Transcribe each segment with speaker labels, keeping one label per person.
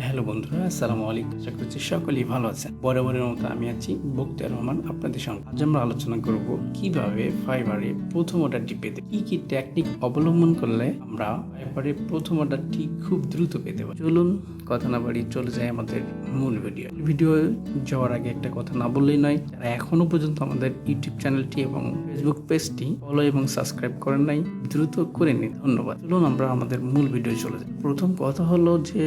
Speaker 1: Hello বন্ধুরা, আসসালামু আলাইকুম। আশা করছি সকলেই ভালো আছেন। বরাবরের মতো আমি আছি বখতিয়ার রহমান আপনাদের সঙ্গে। আজ আমরা আলোচনা করব কিভাবে ফাইবারে প্রথম অর্ডারটি পেতে, কি কি টেকনিক অবলম্বন করলে আমরা ফাইবারে প্রথম অর্ডারটি খুব দ্রুত পেতে পারি। চলুন কথা না বাড়িয়ে চলে যাই আমাদের মূল ভিডিও যাওয়ার আগে একটা কথা না বললেই নয়, যারা এখনো পর্যন্ত আমাদের ইউটিউব চ্যানেলটি এবং ফেসবুক পেজটি ফলো এবং সাবস্ক্রাইব করেন নাই, দ্রুত করে নিন। ধন্যবাদ। চলুন আমরা আমাদের মূল ভিডিও চলে যাই। প্রথম কথা হলো যে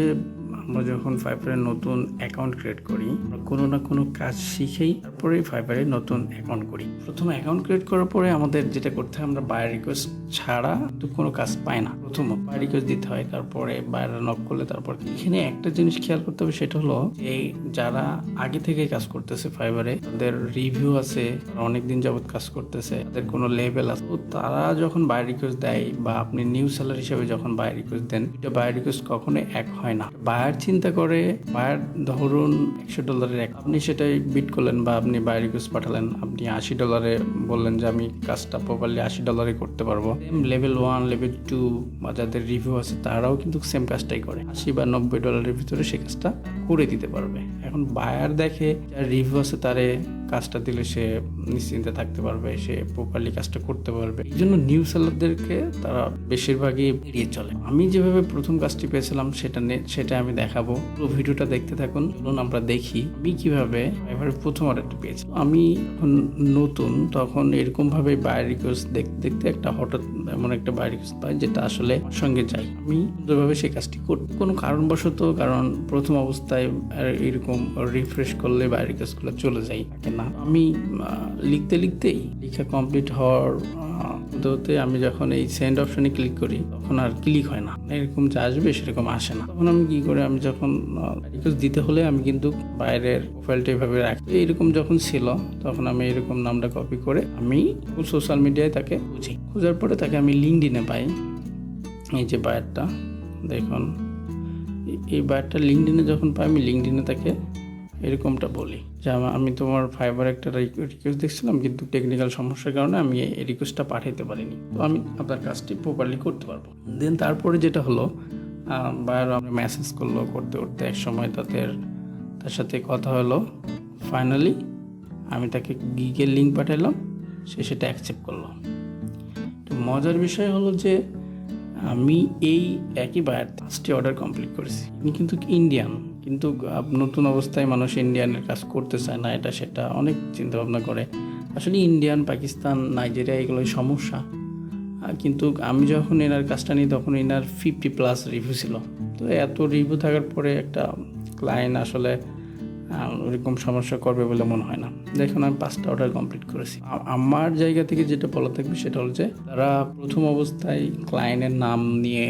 Speaker 1: আমরা যখন ফাইবারে নতুন অ্যাকাউন্ট ক্রিয়েট করি, আমরা কোনো না কোনো কাজ শিখেই তারপরে ফাইবারে নতুন অ্যাকাউন্ট করি। প্রথম অ্যাকাউন্ট ক্রিয়েট করার পরে আমাদের যেটা করতে হয়, আমরা বায়ার রিকোয়েস্ট ছাড়া তো কোনো কাজ পাই না। প্রথমত বায়ার রিকোয়েস্ট দিতে হয়, তারপরে বায়ার নক করলে তারপর এখানে একটা জিনিস খেয়াল করতে হবে, সেটা হলো যে যারা আগে থেকে কাজ করতেছে ফাইবারে, তাদের রিভিউ আছে, তারা অনেকদিন যাবত কাজ করতেছে, তাদের কোনো লেভেল আছে, তো তারা যখন বায়ার রিকোয়েস্ট দেয় বা আপনি নিউ সেলার হিসেবে যখন বায়ার রিকোয়েস্ট দেন, এটা বায়ার রিকোয়েস্ট কখনোই এক হয় না। বায়ার চিন্তা করে, বায়ার ধরুন $100 আপনি সেটাই বিট করলেন বা আপনি বায়ার রিকোয়েস্ট পাঠালেন, আপনি $80 বললেন যে আমি কাজটা প্রপারলি $80 করতে পারবো। সেম লেভেল 1 লেভেল 2 বা যাদের রিভিউ আছে তারাও কিন্তু সেম কাজটাই করে, $80 বা $90 ভিতরে সে কাজটা করে দিতে পারবে। এখন বায়ার দেখে যার রিভিউ আছে তারে কাজটা দিলে সে নিশ্চিন্তে থাকতে পারবে, সে প্রপারলি কাজটা করতে পারবে। এই জন্য নিউ সেলারদেরকে তারা বেশিরভাগই এড়িয়ে চলে। আমি যেভাবে প্রথম কাজটি পেয়েছিলাম সেটা আমি দেখাবো। পুরো ভিডিওটা দেখতে থাকুন। চলুন আমরা দেখি আমি কিভাবে ফাইবারে প্রথম অর্ডারটি পেয়েছি। আমি যখন নতুন, তখন এরকম ভাবে বায়ার রিকোয়েস্ট দেখতে একটা হঠাৎ এমন একটা বায়ার রিকোয়েস্ট পাই যেটা আসলে আমার সঙ্গে যাই। আমি সুন্দরভাবে সেই কাজটি করি। কোনো কারণবশত, কারণ প্রথম অবস্থায় এরকম রিফ্রেশ করলে বায়ার রিকোয়েস্টগুলো চলে যায়, থাকে না। আমি লিখতেই লেখা কমপ্লিট হওয়ার হতে আমি যখন এই সেন্ড অপশনে ক্লিক করি, তখন আর ক্লিক হয় না, এরকম যে আসবে সেরকম আসে না। তখন আমি কি করি, আমি যখন রিকোয়েস্ট দিতে হলে আমি কিন্তু বাইরের প্রোফাইলটা এভাবে রাখি। এরকম যখন ছিল তখন আমি এরকম নামটা কপি করে আমি সোশ্যাল মিডিয়ায় তাকে খোঁজার পরে তাকে আমি লিঙ্কডইনে পাই। এই যে বায়ারটা দেখুন, এই বায়ারটা লিঙ্কডইনে যখন পাই, আমি লিঙ্কডইনে তাকে এরকমটা বলি যে আমি তোমার ফাইবার একটা রিকোয়েস্ট দেখছিলাম, কিন্তু টেকনিক্যাল সমস্যার কারণে আমি এই রিকোয়েস্টটা পাঠাতে পারিনি, তো আমি আপনার কাজটি প্রপারলি করতে পারবো। দেন তারপরে যেটা হলো, বায়ার আমরা মেসেজ করতে এক সময় তার সাথে কথা হলো। ফাইনালি আমি তাকে গিগের লিঙ্ক পাঠালাম, সে সেটা অ্যাকসেপ্ট করলো। তো মজার বিষয় হলো যে আমি এই একই বায়ার 5টি অর্ডার কমপ্লিট করেছি। ইনি কিন্তু ইন্ডিয়ান, কিন্তু নতুন অবস্থায় মানুষ ইন্ডিয়ানের কাজ করতে চায় না, এটা সেটা অনেক চিন্তা ভাবনা করে। আসলে ইন্ডিয়ান, পাকিস্তান, নাইজেরিয়া এগুলোই সমস্যা। কিন্তু আমি যখন এনার কাজটা নিই তখন এনার 50+ রিভিউ ছিল। তো এত রিভিউ থাকার পরে একটা ক্লায়েন্ট আসলে ওরকম সমস্যা করবে বলে মনে হয় না। দেখুন আমি 5টা অর্ডার কমপ্লিট করেছি। আমার জায়গা থেকে যেটা বলা থাকবে সেটা হলো যে তারা প্রথম অবস্থায় ক্লায়েন্টের নাম নিয়ে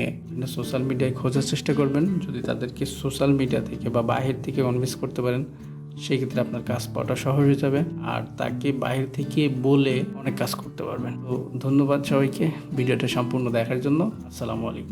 Speaker 1: সোশ্যাল মিডিয়ায় খোঁজার চেষ্টা করবেন। যদি তাদেরকে সোশ্যাল মিডিয়া থেকে বা বাহির থেকে কনভিন্স করতে পারেন, সেই ক্ষেত্রে আপনার কাজ পাওয়াটা সহজ হয়ে যাবে, আর তাকে বাহির থেকে বলে অনেক কাজ করতে পারবেন। তো ধন্যবাদ সবাইকে ভিডিওটা সম্পূর্ণ দেখার জন্য। আসসালামু আলাইকুম।